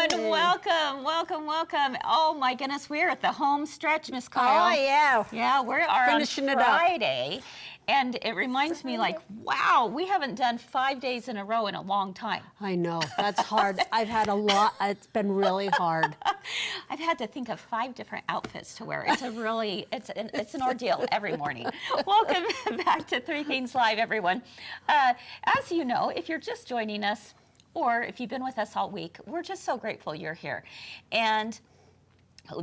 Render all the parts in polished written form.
everyone. Hey. Welcome, welcome, welcome. Oh my goodness, we're at the home stretch, Miss Kyle. Oh, yeah. Yeah, we are Finishing on it up. Friday. And it reminds me like, wow, we haven't done 5 days in a row in a long time. I know, that's hard. I've had a lot, it's been really hard. I've had to think of 5 different outfits to wear. It's it's an ordeal every morning. Welcome back to Three Things Live, everyone. As you know, if you're just joining us, or if you've been with us all week, we're just so grateful you're here. And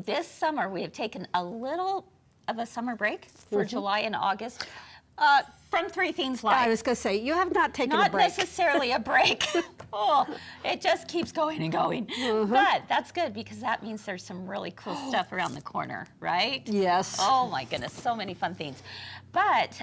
this summer, we have taken a little of a summer break for July and August. From Three Things Live. I was going to say, you have not taken a break. Not necessarily a break. Oh, it just keeps going and going. But that's good because that means there's some really cool stuff around the corner, right? Yes. Oh my goodness, so many fun things. But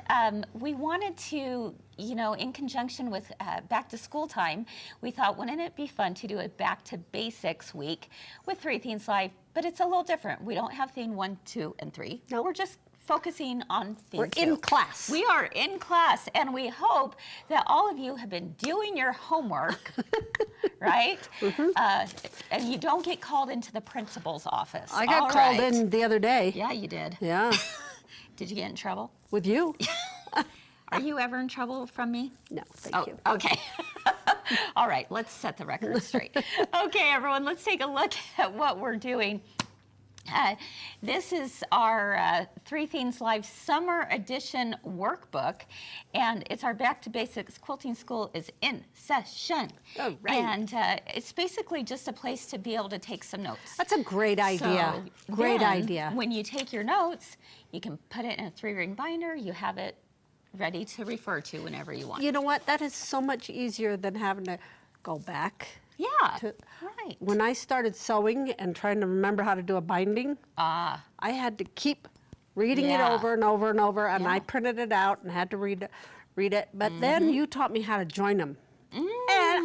we wanted to, you know, in conjunction with back to school time, we thought, wouldn't it be fun to do a back to basics week with Three Things Live? But it's a little different. We don't have theme 1, 2, and 3. No. We're just focusing on theme We're 2. in class. We are in class, and we hope that all of you have been doing your homework, right? And you don't get called into the principal's office. I got called in the other day. Yeah, you did. Yeah. Did you get in trouble? With you? Are you ever in trouble from me? No, thank you. Okay. All right, let's set the record straight. Okay, everyone, let's take a look at what we're doing. This is our Three Things Live Summer Edition workbook, and it's our Back to Basics Quilting School is in session. Oh, right. And it's basically just a place to be able to take some notes. That's a great idea. So Great then, idea. When you take your notes, you can put it in a 3-ring binder. You have it ready to refer to whenever you want. You know what? That is so much easier than having to go back. Yeah, right. When I started sewing and trying to remember how to do a binding, I had to keep reading it Yeah. over and over and over, and Yeah. I printed it out and had to read it. But then you taught me how to join them. And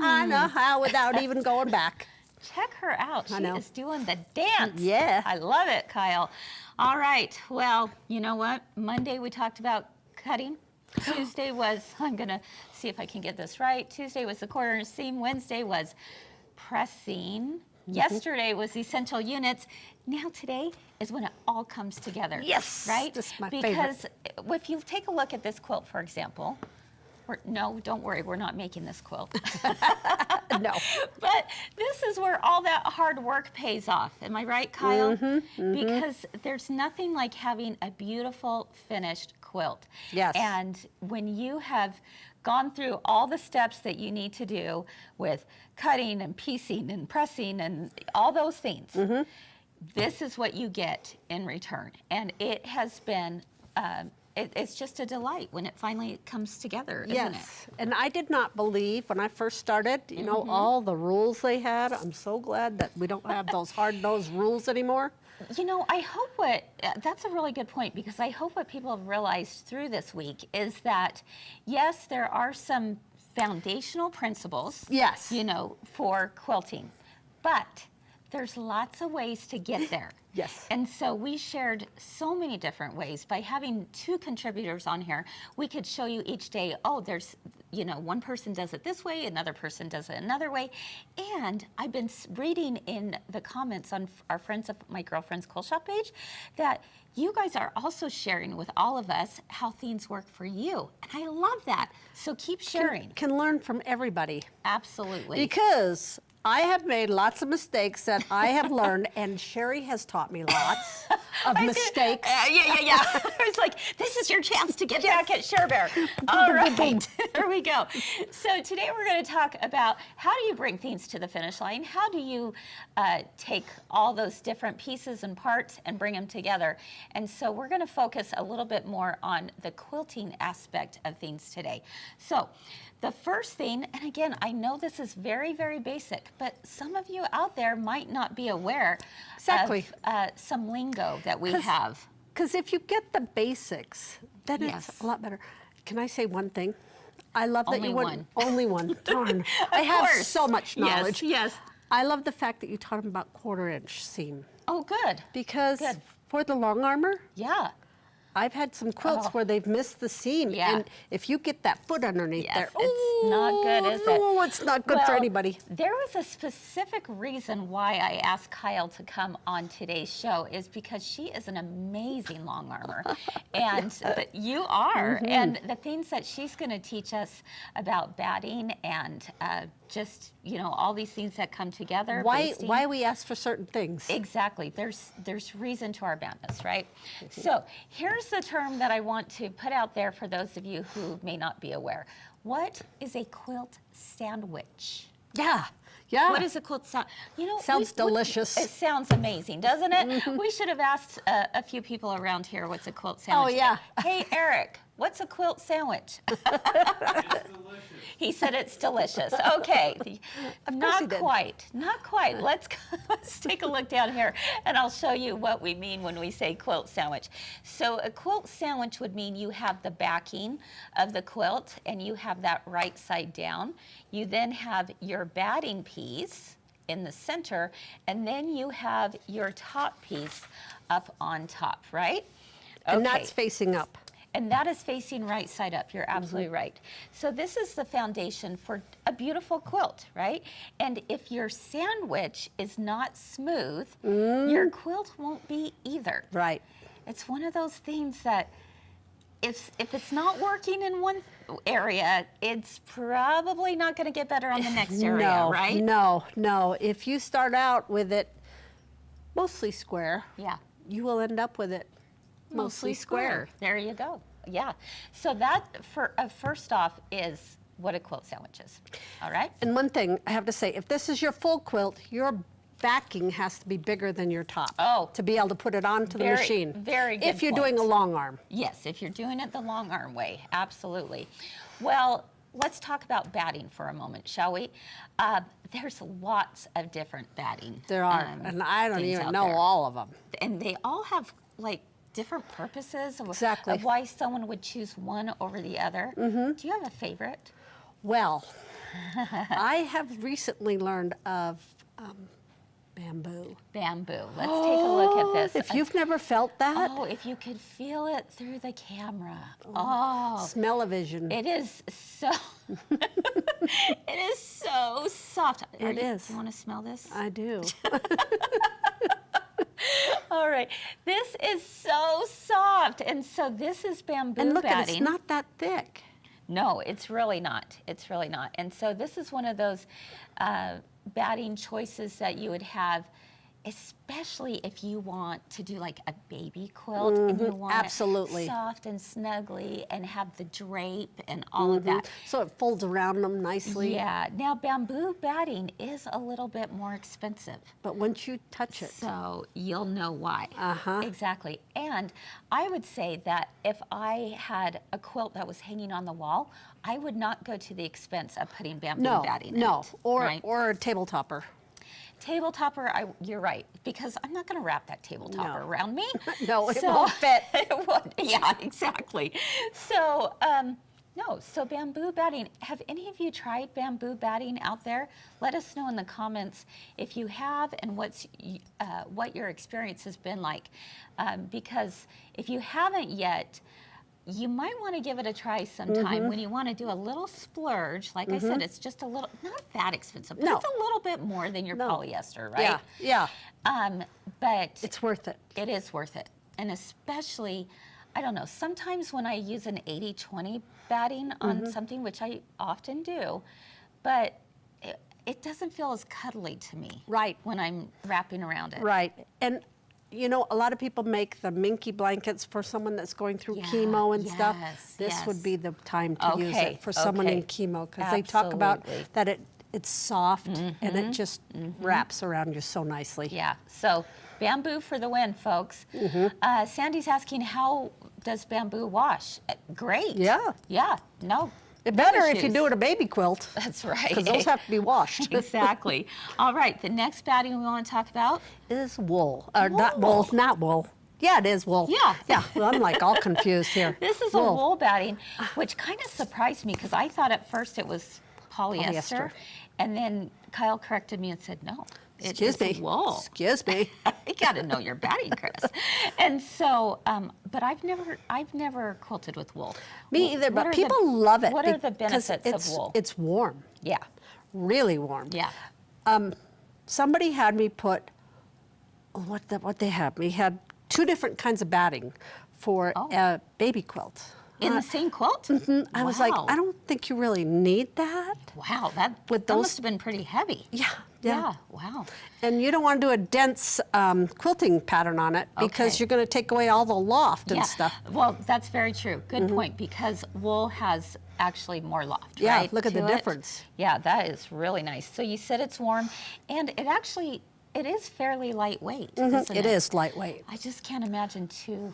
I know how without even going back. Check her out. She I know. is doing the dance. Yeah. I love it, Kyle. All right. Well, you know what? Monday we talked about cutting. Tuesday was, I'm going to see if I can get this right. Tuesday was the corner seam. Wednesday was pressing. Yesterday was essential units. Now today is when it all comes together. Yes, Right? this is my because if you take a look at this quilt, for example, no, don't worry, we're not making this quilt. No. But this is where all that hard work pays off. Am I right, Kyle? Because there's nothing like having a beautiful finished quilt. Yes. And when you have gone through all the steps that you need to do with cutting and piecing and pressing and all those things, this is what you get in return. And it has been it's just a delight when it finally comes together, isn't it? Yes, and I did not believe when I first started, you know, all the rules they had. I'm so glad that we don't have those hard-nosed rules anymore. You know, I hope that's a really good point, because I hope what people have realized through this week is that, yes, there are some foundational principles, Yes. you know, for quilting, but there's lots of ways to get there. Yes. And so we shared so many different ways. By having 2 contributors on here, we could show you each day, oh, there's, you know, one person does it this way, another person does it another way. And I've been reading in the comments on our Friends of My Girlfriend's Quilt Shop page that you guys are also sharing with all of us how things work for you. And I love that. So keep sharing. Can learn from everybody. Absolutely. Because I have made lots of mistakes that I have learned, and Sherry has taught me lots of mistakes. Yeah. It's like, this is your chance to get back at Cher Bear. All right, there we go. So today we're going to talk about how do you bring things to the finish line? How do you take all those different pieces and parts and bring them together? And so we're going to focus a little bit more on the quilting aspect of things today. So the first thing, and again, I know this is very, very basic, but some of you out there might not be aware of some lingo that we have. Because if you get the basics, then Yes. it's a lot better. Can I say one thing? I love that Only you one. Only one. Darn. I have course. so much knowledge. Yes. I love the fact that you taught them about 1/4 inch seam. Oh, good. Because Good. for the long armor, Yeah. I've had some quilts where they've missed the seam, and if you get that foot underneath there, it's not good, is it? No, it's not good for anybody. There was a specific reason why I asked Kyle to come on today's show, is because she is an amazing long armor, and but you are, and the things that she's going to teach us about batting and just, you know, all these things that come together. Why we ask for certain things. Exactly. There's reason to our madness, right? So here's the term that I want to put out there for those of you who may not be aware. What is a quilt sandwich? Yeah. What is a quilt sandwich? You know, sounds delicious. It sounds amazing, doesn't it? We should have asked a few people around here what's a quilt sandwich. Oh, yeah. Hey, Eric, what's a quilt sandwich? It's delicious. He said it's delicious. Okay, not quite. Let's take a look down here, and I'll show you what we mean when we say quilt sandwich. So a quilt sandwich would mean you have the backing of the quilt, and you have that right side down. You then have your batting piece in the center, and then you have your top piece up on top, right? And that's facing up. And that is facing right side up. You're absolutely right. So this is the foundation for a beautiful quilt, right? And if your sandwich is not smooth, your quilt won't be either. Right. It's one of those things that if it's not working in one area, it's probably not going to get better on the next area, right? No. If you start out with it mostly square, you will end up with it mostly square. There you go. Yeah. So that, first off, is what a quilt sandwich is. All right? And one thing I have to say, if this is your full quilt, your backing has to be bigger than your top to be able to put it onto the machine. Very good If you're doing a long arm. Yes, if you're doing it the long arm way, absolutely. Well, let's talk about batting for a moment, shall we? There's lots of different batting. There are, and I don't even know all of them. And they all have, like, different purposes of why someone would choose one over the other. Do you have a favorite? Well, I have recently learned of bamboo. Bamboo. Let's take a look at this. If you've never felt that. Oh, if you could feel it through the camera. Smell-o-vision. It is so, it is so soft. It is. You want to smell this? I do. All right. This is so soft. And so this is bamboo and look, batting. it's not that thick. No, it's really not. It's really not. And so this is one of those batting choices that you would have, especially if you want to do like a baby quilt and you want it soft and snuggly and have the drape and all of that. So it folds around them nicely. Yeah. Now bamboo batting is a little bit more expensive. But once you touch it. So you'll know why. Exactly. And I would say that if I had a quilt that was hanging on the wall, I would not go to the expense of putting bamboo batting in it. Or a table topper. Table topper, you're right, because I'm not going to wrap that table topper around me. No, it won't fit. It won't. Yeah, exactly. So, no, so bamboo batting. Have any of you tried bamboo batting out there? Let us know in the comments if you have and what your experience has been like. Because if you haven't yet, you might want to give it a try sometime when you want to do a little splurge. Like I said, it's just a little, not that expensive, but it's a little bit more than your polyester, right? Yeah. But it's worth it. It is worth it. And especially, I don't know, sometimes when I use an 80-20 batting on something, which I often do, but it doesn't feel as cuddly to me. Right. When I'm wrapping around it. Right. And you know, a lot of people make the minky blankets for someone that's going through chemo and stuff. This would be the time to use it for someone in chemo, because they talk about that it's soft and it just wraps around you so nicely. Yeah, so bamboo for the win, folks. Sandy's asking, how does bamboo wash? Great. Yeah, no. It better if you do it a baby quilt. That's right. Because those have to be washed. Exactly. All right, the next batting we want to talk about is wool. Not wool. Yeah, it is wool. Yeah. Well, I'm like all confused here. This is a wool batting, which kind of surprised me because I thought at first it was polyester. And then Kyle corrected me and said, no. Excuse me. Wool. Excuse me. You got to know your batting, Kris. And so, but I've never quilted with wool. Me either, but people love it. What are the benefits of wool? It's warm. Yeah. Really warm. Yeah. Somebody had me put, what they had? We had 2 different kinds of batting for a baby quilt. In the same quilt? Mm-hmm. I was like, I don't think you really need that. Wow, that must have been pretty heavy. Yeah. Wow. And you don't want to do a dense quilting pattern on it because you're going to take away all the loft and stuff. Well, that's very true. Good point, because wool has actually more loft, yeah, right? Look at the difference. Yeah, that is really nice. So you said it's warm, and it is fairly lightweight, isn't it? It is lightweight. I just can't imagine two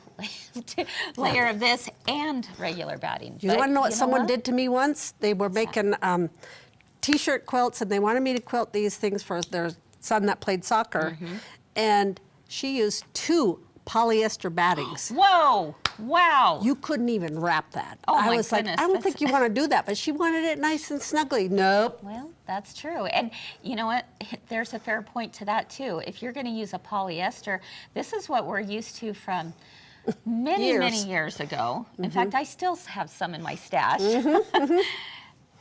layer of this and regular batting. You want to know what someone did to me once? They were making T-shirt quilts, and they wanted me to quilt these things for their son that played soccer, and she used 2 polyester battings. Whoa! Wow! You couldn't even wrap that. Oh, I my was goodness. like, I don't think you want to do that, but she wanted it nice and snuggly. Nope. Well, that's true. And you know what? There's a fair point to that, too. If you're going to use a polyester, this is what we're used to from many years ago. In fact, I still have some in my stash.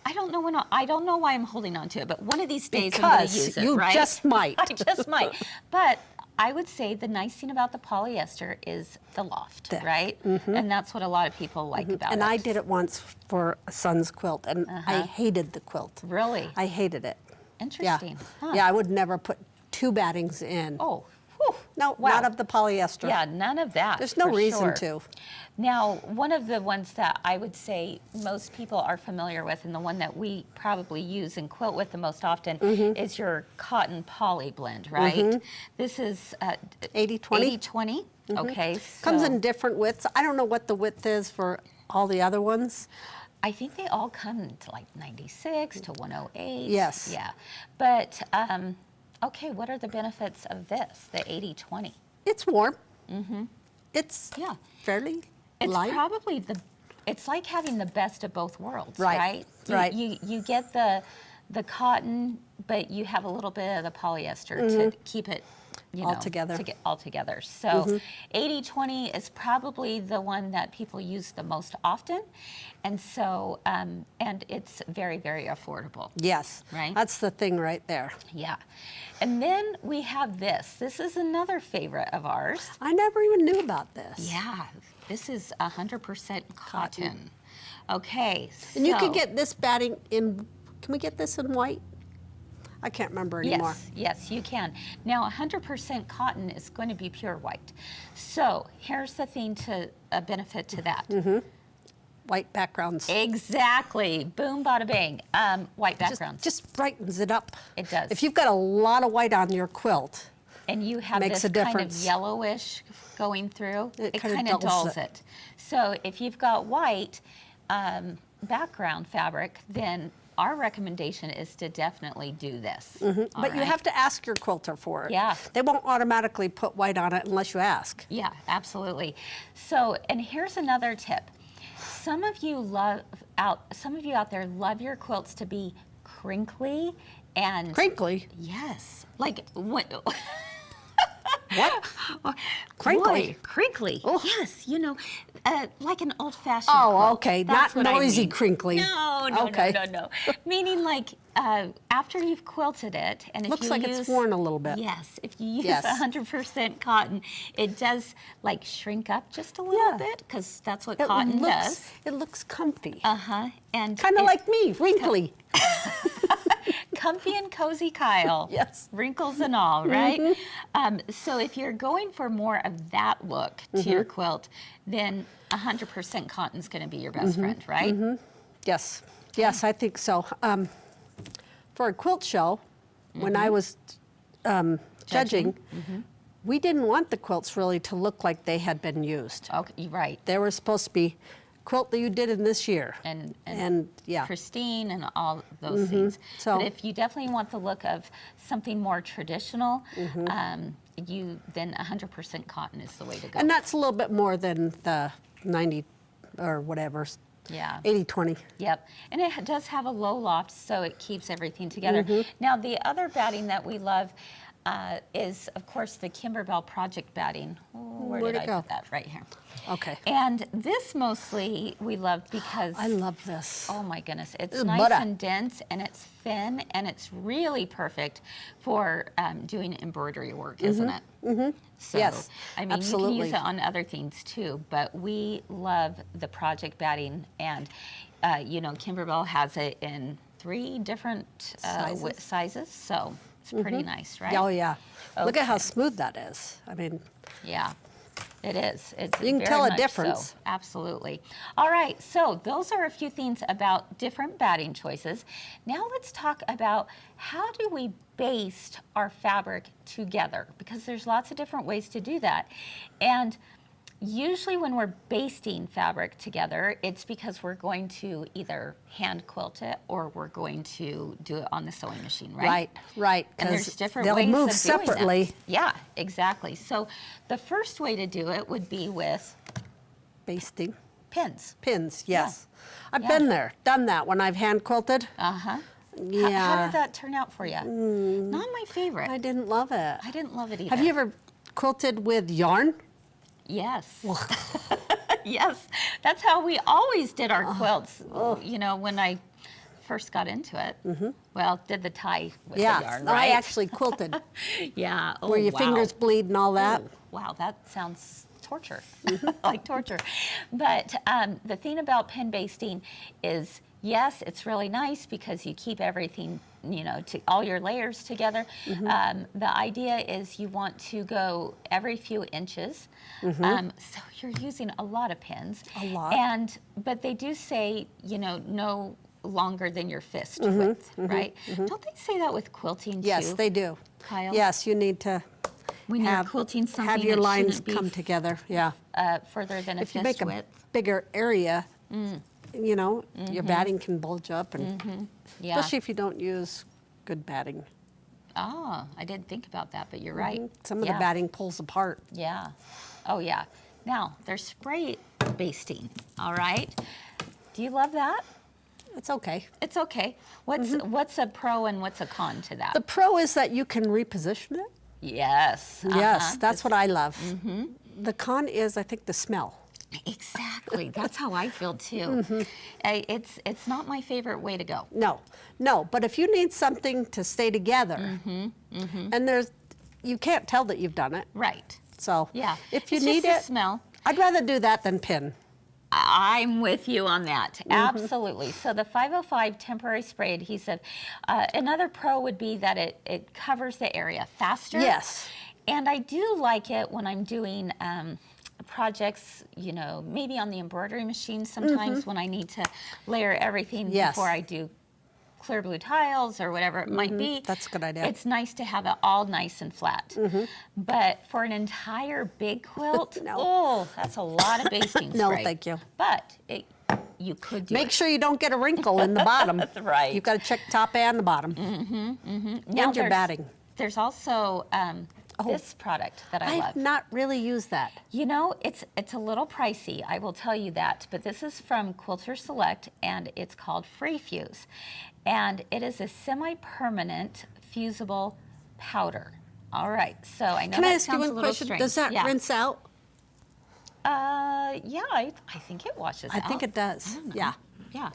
I don't know why I'm holding on to it, but one of these days I'm going to use it, right? You just might. I just might. But I would say the nice thing about the polyester is the loft, right? And that's what a lot of people like about it. And I did it once for a son's quilt, and I hated the quilt. Really? I hated it. Interesting. Yeah, yeah, I would never put 2 battings in. Oh, whew. No, Wow. not of the polyester. Yeah, none of that. There's no reason to. Now, one of the ones that I would say most people are familiar with, and the one that we probably use and quilt with the most often, is your cotton poly blend, right? This is 80-20. 80-20. Okay. So Comes in different widths. I don't know what the width is for all the other ones. I think they all come to like 96 to 108. Yes. Yeah. But, okay, what are the benefits of this, the 80-20? It's warm. It's fairly It's light. probably it's like having the best of both worlds, Right. right? Right. You get the cotton, but you have a little bit of the polyester to keep it, All together. To get all together. So 80-20 is probably the one that people use the most often, and so and it's very, very affordable. Yes. Right? That's the thing right there. Yeah. And then we have this. This is another favorite of ours. I never even knew about this. Yeah. This is 100% cotton. Okay. And you can get this batting in, can we get this in white? I can't remember anymore. Yes, you can. Now, 100% cotton is going to be pure white. So here's the thing a benefit to that. White backgrounds. Exactly. Boom, bada bang. White backgrounds. Just brightens it up. It does. If you've got a lot of white on your quilt, and you have makes this a kind of difference. yellowish going through, it kind of of dulls it. So if you've got white background fabric, then our recommendation is to definitely do this. but you have to ask your quilter for it. Yeah. They won't automatically put white on it unless you ask. Yeah, absolutely. So, and here's another tip. Some of you out there love your quilts to be crinkly and Crinkly? Yes. Like what? What? Crinkly? Boy, crinkly. Oh. Yes, like an old-fashioned Oh, quilt. okay. That's Not what I noisy mean. crinkly. No. Okay. No. Meaning like after you've quilted it, and if Looks you like use, it's worn a little bit. Yes, if you use Yes. 100% cotton, it does like shrink up just a little bit because that's what cotton does. It looks comfy. And Kind of like me, wrinkly. comfy and cozy Kyle. Yes. Wrinkles and all, right? So if you're going for more of that look to your quilt, then 100% cotton is going to be your best friend, right? Yes. Yes, I think so. For a quilt show, when I was judging, we didn't want the quilts really to look like they had been used. Okay, right. They were supposed to be quilt that you did in this year. And yeah. pristine and all those things. So- but if you definitely want the look of something more traditional, then 100% cotton is the way to go. And that's a little bit more than the 90 or whatever, Yeah. 80-20. Yep. And it does have a low loft, so it keeps everything together. Now, the other batting that we love, is, of course, the Kimberbell project batting. Oh, where Where'd did it I go? put that? Right here. Okay. And this mostly we love because I love this. oh my goodness, it's Ooh, nice butter. and dense, and it's thin, and it's really perfect for doing embroidery work, isn't it? Mm-hmm. So, Yes, I mean, absolutely. you can use it on other things too, but we love the project batting, and you know, Kimberbell has it in 3 different sizes, so it's pretty nice, right? Oh yeah. Look at how Okay. smooth that is. I mean, Yeah, it is. It's You can very tell a much difference. So. Absolutely. All right, so those are a few things about different batting choices. Now let's talk about how do we baste our fabric together, because there's lots of different ways to do that. And usually when we're basting fabric together, it's because we're going to either hand quilt it or we're going to do it on the sewing machine, right? Right. And there's 'cause different they'll ways move of doing that. separately. Yeah, exactly. So the first way to do it would be with Basting. pins. Pins, yes. I've Yeah. been there, done that when I've hand quilted. Uh-huh. Yeah. How did that turn out for you? Not my favorite. I didn't love it. I didn't love it either. Have you ever quilted with yarn? Yes. Yes. That's how we always did our quilts, Oh. you know, when I first got into it. Well, did the tie with Yeah, the yarn, I right? actually quilted. Yeah. Oh, Where your wow. fingers bleed and all that. Ooh, wow, that sounds torture, like torture. But the thing about pin basting is, yes, it's really nice because you keep everything, you know, to all your layers together. The idea is you want to go every few inches. So you're using a lot of pins. A lot. But they do say, you know, no longer than your fist width, right? Don't they say that with quilting too? Yes, they do. Kyle? Yes, you need to When you're quilting something, have your it lines shouldn't be come together. Yeah. further than a If you fist make a width. bigger area, you know, your batting can bulge up, and Yeah. especially if you don't use good batting. Ah, I didn't think about that, but you're right. Some of Yeah. the batting pulls apart. Yeah. Oh, yeah. Now, there's spray basting, all right? Do you love that? It's okay. It's okay. What's a pro and what's a con to that? The pro is that you can reposition it. Yes. Yes, that's what I love. The con is, I think, the smell. Exactly. That's how I feel too. It's not my favorite way to go. No, but if you need something to stay together, and you can't tell that you've done it. Right. So Yeah. if you It's need just it, the smell. I'd rather do that than pin. I'm with you on that. Absolutely. So the 505 temporary spray adhesive, another pro would be that it covers the area faster. Yes. And I do like it when I'm doing projects, you know, maybe on the embroidery machine sometimes when I need to layer everything Yes. before I do clear blue tiles or whatever it might be. That's a good idea. It's nice to have it all nice and flat. But for an entire big quilt, No. oh, that's a lot of basting No, spray. thank you. But you could do Make it. sure you don't get a wrinkle in the bottom. That's right. You've got to check top and the bottom. Now And your batting. There's also this product that I love. I've not really used that. You know, it's a little pricey, I will tell you that, but this is from Quilter Select, and it's called Free Fuse. And it is a semi-permanent fusible powder. All right, so I know Can I that ask you sounds a one little question? strange. Does that Yeah. rinse out? Yeah, I think it washes I out. think it does. Yeah. Yeah,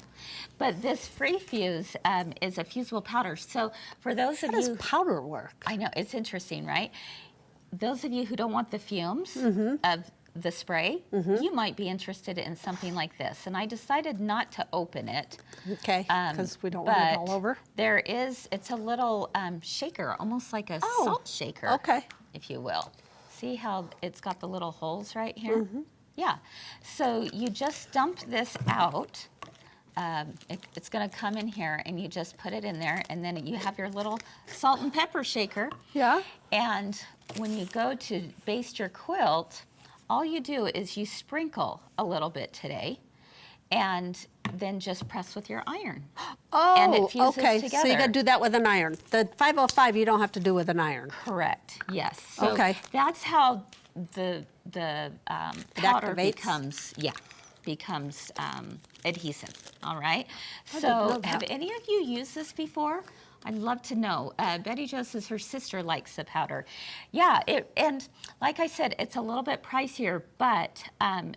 but this Free Fuse is a fusible powder. So for those of How does you, powder work? I know, it's interesting, right? Those of you who don't want the fumes of the spray, you might be interested in something like this. And I decided not to open it. Okay, because we don't want it all but over. it's a little shaker, almost like a Oh, salt shaker, okay. if you will. See how it's got the little holes right here? Yeah, so you just dump this out. It's going to come in here, and you just put it in there, and then you have your little salt and pepper shaker. Yeah. And when you go to baste your quilt, all you do is you sprinkle a little bit today, and then just press with your iron. Oh, And it fuses okay. So you together. got to do that with an iron. The 505 you don't have to do with an iron. Correct. Yes. So Okay. that's how the powder activates? becomes adhesive. All right. didn't know So that. have any of you used this before I'd love to know. Betty Jo says her sister likes the powder. Yeah, and like I said, it's a little bit pricier, but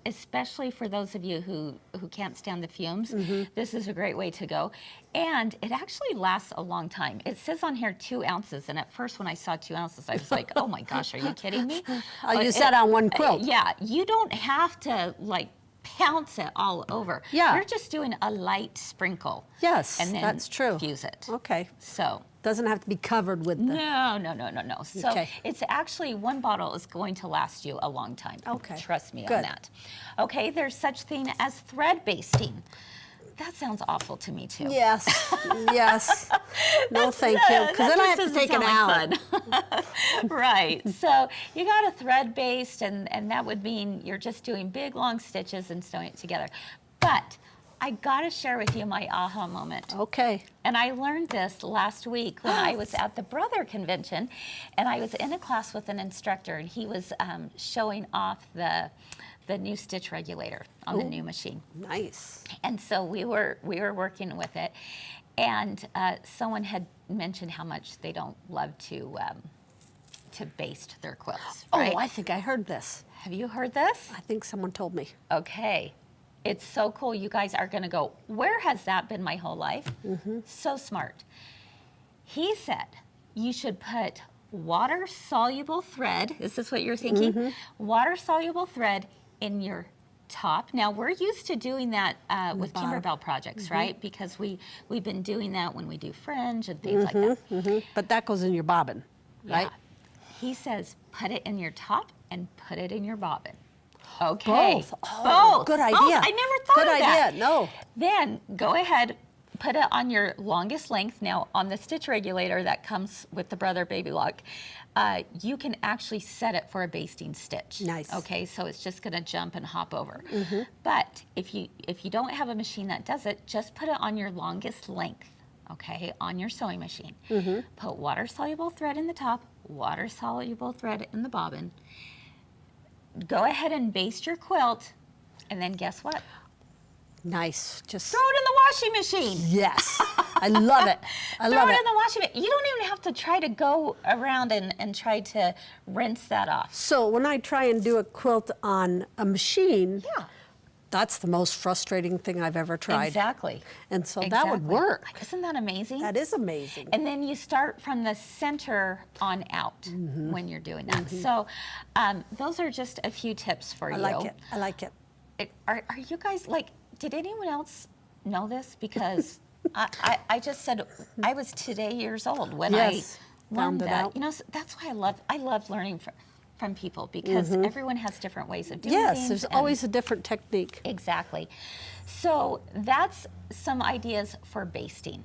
especially for those of you who can't stand the fumes, this is a great way to go. And it actually lasts a long time. It says on here 2 ounces, and at first when I saw 2 ounces, I was like, oh my gosh, are you kidding me? I'll use that on one quilt. Yeah, you don't have to like pounce it all over. Yeah. You're just doing a light sprinkle. Yes, and then that's true. Fuse it. Okay. So. Doesn't have to be covered with the... No. So okay. it's actually, 1 bottle is going to last you a long time. Okay. Trust me Good. on that. Okay, there's such thing as thread basting. That sounds awful to me too. Yes, yes. No, thank you. Because then I have to take it out. Right. So you got a thread baste, and that would mean you're just doing big, long stitches and sewing it together. But I got to share with you my aha moment. Okay. And I learned this last week when I was at the Brother Convention, and I was in a class with an instructor, and he was showing off the new stitch regulator on the new machine. Nice. And so we were working with it, and someone had mentioned how much they don't love to baste their quilts. Right? Oh, I think I heard this. Have you heard this? I think someone told me. Okay. It's so cool. You guys are going to go, where has that been my whole life? So smart. He said you should put water-soluble thread. Is this what you're thinking? Water-soluble thread in your top. Now, we're used to doing that with Kimberbell projects, right? Because we've been doing that when we do fringe and things like that. But that goes in your bobbin, right? Yeah. He says put it in your top and put it in your bobbin. Okay. Both. Oh, both. Good idea. Both. I never thought of that. Good idea. No. Then go ahead, put it on your longest length. Now, on the stitch regulator that comes with the Brother Baby Lock, you can actually set it for a basting stitch. Nice. Okay, so it's just going to jump and hop over. But if you don't have a machine that does it, just put it on your longest length. Okay, on your sewing machine. Put water-soluble thread in the top, water-soluble thread in the bobbin. Go ahead and baste your quilt, and then guess what? Nice. Just throw it in the washing machine. Yes. I love it. I love it. Throw it in the washing machine. You don't even have to try to go around and try to rinse that off. So when I try and do a quilt on a machine, that's the most frustrating thing I've ever tried. Exactly. And so that would work. Isn't that amazing? That is amazing. And then you start from the center on out when you're doing that. So those are just a few tips for you. I like it. I like it. Are you guys, like, did anyone else know this? Because I just said I was today years old when I learned that. You know, so that's why I love learning from people, because everyone has different ways of doing things. Yes, there's always a different technique. Exactly. So that's some ideas for basting.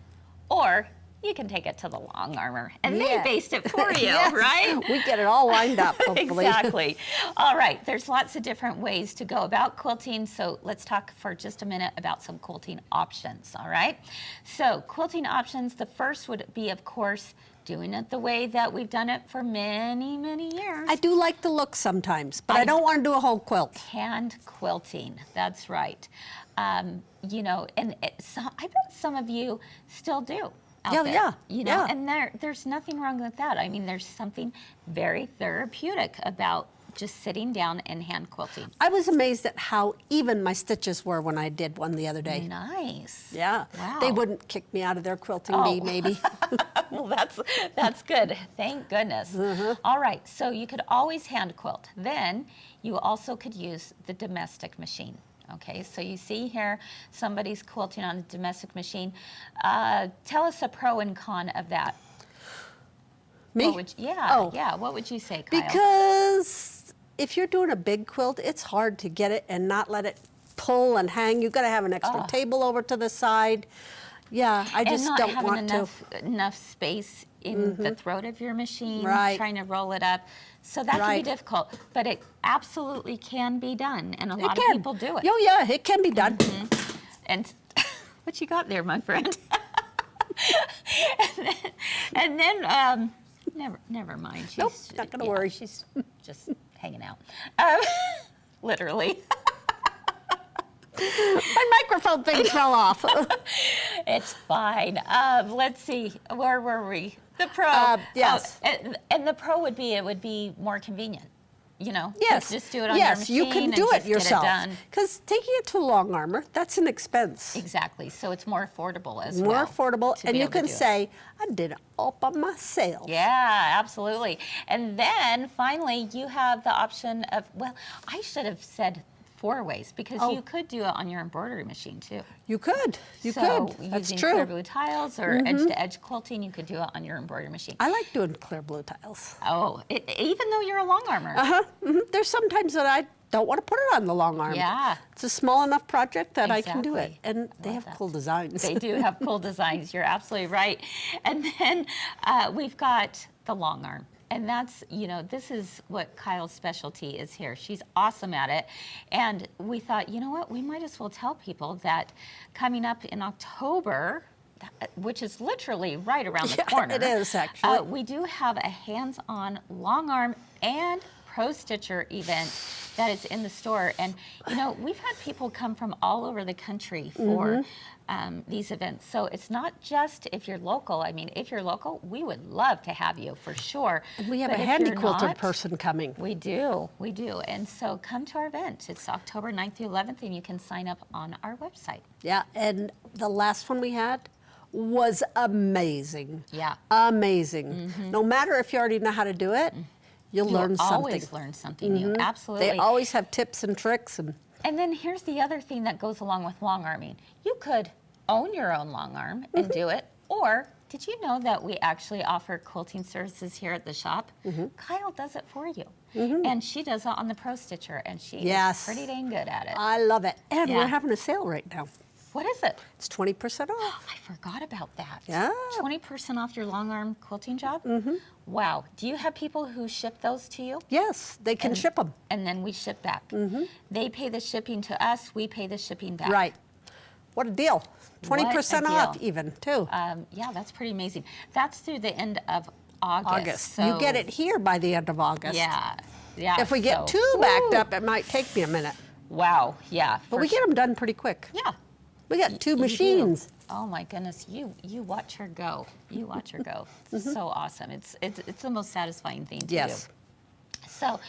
Or you can take it to the long armor and they baste it for you, right? We get it all lined up, hopefully. Exactly. All right, there's lots of different ways to go about quilting, so let's talk for just a minute about some quilting options, all right? So quilting options, the first would be, of course, doing it the way that we've done it for many, many years. I do like the look sometimes, but I don't want to do a whole quilt. Hand quilting, that's right. You know, and I bet some of you still do. Out there, you know, and there's nothing wrong with that. I mean, there's something very therapeutic about just sitting down and hand quilting. I was amazed at how even my stitches were when I did one the other day. Nice. Yeah. Wow. They wouldn't kick me out of their quilting bee, maybe. Well, that's good. Thank goodness. All right, so you could always hand quilt. Then you also could use the domestic machine. Okay, so you see here, somebody's quilting on the domestic machine. Tell us a pro and con of that. Me? What would you say, Kyle? Because if you're doing a big quilt, it's hard to get it and not let it pull and hang. You've got to have an extra table over to the side. Yeah, I just don't want to. Enough space in the throat of your machine, right. Trying to roll it up. So that can be difficult, but it absolutely can be done, and a lot of people do it. Oh yeah, it can be done. And what you got there, my friend? and then never mind. She's not going to worry. She's just hanging out, literally. My microphone thing fell off. It's fine. Let's see. Where were we? The pro. Yes. And the pro would be, it would be more convenient. You know, yes, just do it on your machine. Yes, you can do it yourself. Because taking it to a long armor, that's an expense. Exactly. So it's more affordable as well. More affordable, and you can say, I did it all by myself. Yeah, absolutely. And then finally, you have the option of, well, I should have said 4 ways, because you could do it on your embroidery machine too. You could. That's using true. clear blue tiles or edge-to-edge quilting, you could do it on your embroidery machine. I like doing clear blue tiles. Oh, even though you're a long armor. There's sometimes that I don't want to put it on the long arm. Yeah. It's a small enough project that I can do it. And they have cool designs. They do have cool designs. You're absolutely right. And then we've got the long arm. And that's, you know, this is what Kyle's specialty is here. She's awesome at it. And we thought, you know what, we might as well tell people that coming up in October, which is literally right around the corner. It is, actually. We do have a hands-on long arm and pro stitcher event that is in the store. And, you know, we've had people come from all over the country for these events. So it's not just if you're local. I mean, if you're local, we would love to have you for sure. And we have a hand-quilted person coming. We do. And so come to our event. It's October 9th through 11th, and you can sign up on our website. Yeah, and the last one we had was amazing. Yeah. Amazing. No matter if you already know how to do it, you'll learn something. Always learn something new. Absolutely. They always have tips and tricks. And then here's the other thing that goes along with long arming. You could own your own long arm and do it, or did you know that we actually offer quilting services here at the shop? Kyle does it for you. And she does it on the Pro Stitcher, and she is pretty dang good at it. I love it. And we're having a sale right now. What is it? It's 20% off. I forgot about that. Yeah. 20% off your long arm quilting job? Wow. Do you have people who ship those to you? Yes, they can ship them. And then we ship back. They pay the shipping to us, we pay the shipping back. Right. What a deal. 20% off even, too. Yeah, that's pretty amazing. That's through the end of August. So you get it here by the end of August. Yeah. If we get too backed up, it might take me a minute. Wow, yeah. But we get them done pretty quick. Yeah. We got 2 machines. Oh my goodness, you watch her go. You watch her go. It's so awesome. It's the most satisfying thing to do. So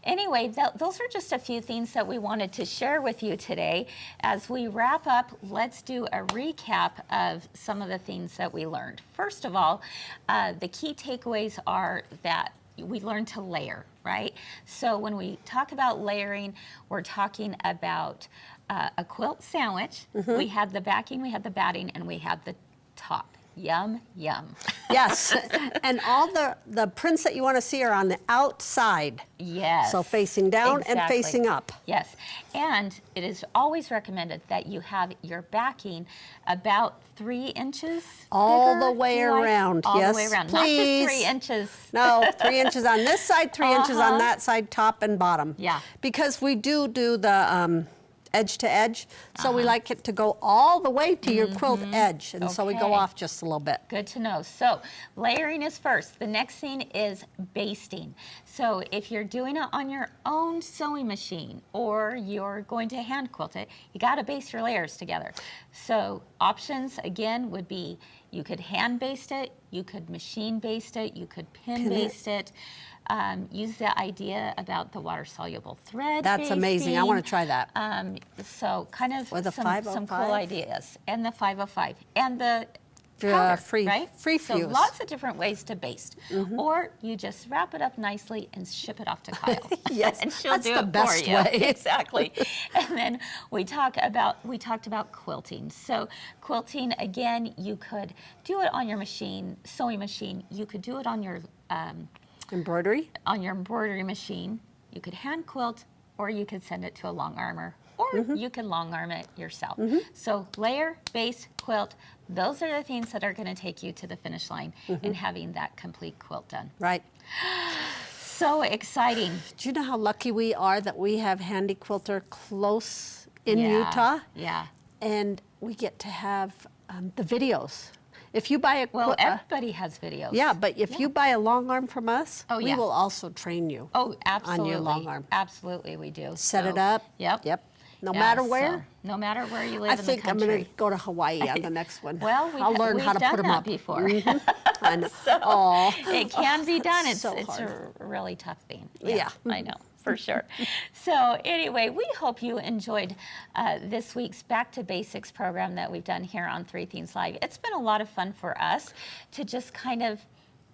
anyway, those are just a few things that we wanted to share with you today. As we wrap up, let's do a recap of some of the things that we learned. First of all, the key takeaways are that we learned to layer, right? So when we talk about layering, we're talking about a quilt sandwich. We had the backing, we had the batting, and we had the top. Yum, yum. Yes, and all the prints that you want to see are on the outside. Yes. So facing down and facing up. Yes, and it is always recommended that you have your backing about 3 inches all bigger, the way around. All yes, the way around. please. Not just 3 inches. No, 3 inches on this side, 3 inches on that side, top and bottom. Yeah. Because we do the edge to edge, so we like it to go all the way to your quilt edge, and so we go off just a little bit. Good to know. So layering is first. The next thing is basting. So if you're doing it on your own sewing machine or you're going to hand quilt it, you got to baste your layers together. So options again would be you could hand baste it, you could machine baste it, you could pin baste it. Use the idea about the water-soluble thread. That's amazing. I want to try that. So kind of Or the some cool ideas. And the 505. And the free, right? free so fuse. lots of different ways to baste. Or you just wrap it up nicely and ship it off to Kyle. Yes, and she'll that's do the it best for you. way. Exactly. And then we talked about quilting. So quilting, again, you could do it on your machine, sewing machine. You could do it on your embroidery? On your embroidery machine. You could hand quilt, or you could send it to a long armor, or you can long arm it yourself. So layer, base, quilt, those are the things that are going to take you to the finish line in having that complete quilt done. Right. So exciting. Do you know how lucky we are that we have Handy Quilter close in Utah? Yeah. And we get to have the videos. If you buy a everybody has videos. Yeah, but if you buy a long arm from us, we yeah. will also train you. Oh, absolutely. On your long arm. Absolutely, we do. Set it up. Yep. no matter where. So, no matter where you live in the I think I'm country. going to go to Hawaii on the next one. Well, I'll learn how to put them up before. I know. So it can be done. It's so a hard. really tough thing. Yeah. I know. For sure. So anyway, we hope you enjoyed this week's Back to Basics program that we've done here on Three Things Live. It's been a lot of fun for us to just kind of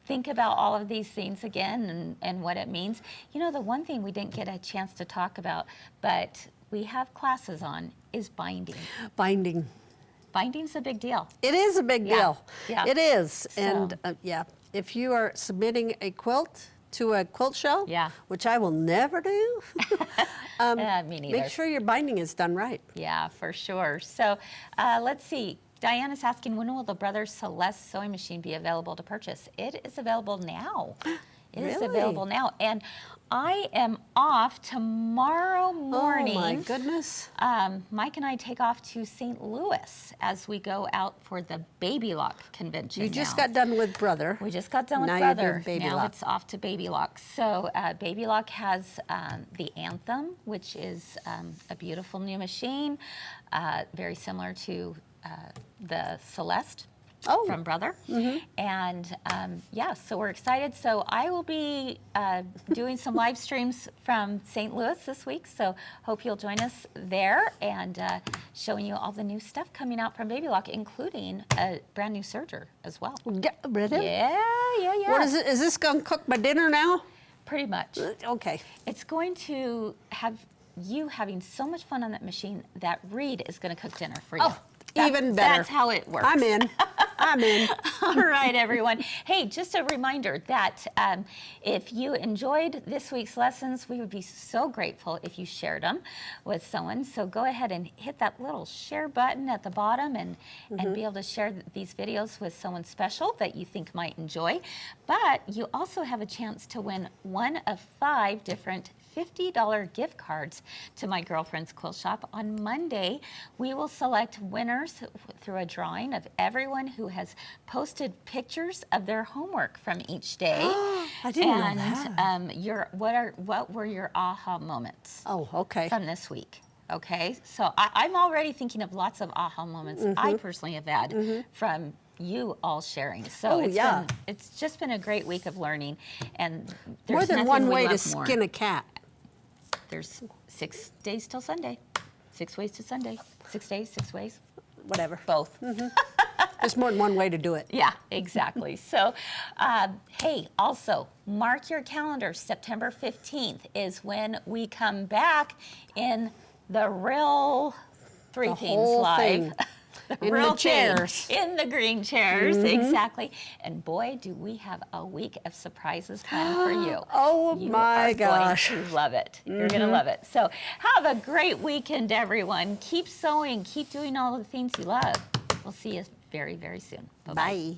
think about all of these things again and what it means. You know, the one thing we didn't get a chance to talk about, but we have classes on, is binding. Binding. Binding's a big deal. It is a big deal. Yeah. It is. So. And if you are submitting a quilt to a quilt show, which I will never do, Me neither. make sure your binding is done right. Yeah, for sure. So let's see. Diane is asking, when will the Brothers Celeste sewing machine be available to purchase? It is available now. It is available now. And I am off tomorrow morning. Oh, my goodness. Mike and I take off to St. Louis as we go out for the Baby Lock convention. You just got done with Brother. We just got done with now Brother. You're doing Baby now Lock. It's off to Baby Lock. So Baby Lock has the Anthem, which is a beautiful new machine, very similar to the Celeste. From Brother. And so we're excited. So I will be doing some live streams from St. Louis this week. So hope you'll join us there and showing you all the new stuff coming out from Baby Lock, including a brand new serger as well. Really? Yeah. What is it? Is this going to cook my dinner now? Pretty much. Okay. It's going to have you having so much fun on that machine that Reed is going to cook dinner for you. Oh, even better. That's how it works. I'm in. I'm in. All right, everyone. Hey, just a reminder that if you enjoyed this week's lessons, we would be so grateful if you shared them with someone. So go ahead and hit that little share button at the bottom and be able to share these videos with someone special that you think might enjoy. But you also have a chance to win one of 5 different $50 gift cards to My Girlfriend's Quilt Shop. On Monday, we will select winners through a drawing of everyone who has posted pictures of their homework from each day. I didn't know that. And what were your aha moments? Oh, okay. From this week. Okay, so I'm already thinking of lots of aha moments I personally have had from you all sharing. So it's just been a great week of learning, and there's more than one way to more. skin a cat. There's 6 days till Sunday. 6 ways to Sunday. 6 days, 6 ways. Whatever. Both. There's more than one way to do it. Yeah, exactly. So, hey, also, mark your calendar. September 15th is when we come back in the real Three Things Live. In the chairs. In the green chairs, exactly. And boy, do we have a week of surprises planned for you. Oh, my gosh. You're going to love it. You're going to love it. So have a great weekend, everyone. Keep sewing. Keep doing all the things you love. We'll see you very, very soon. Bye-bye. Bye.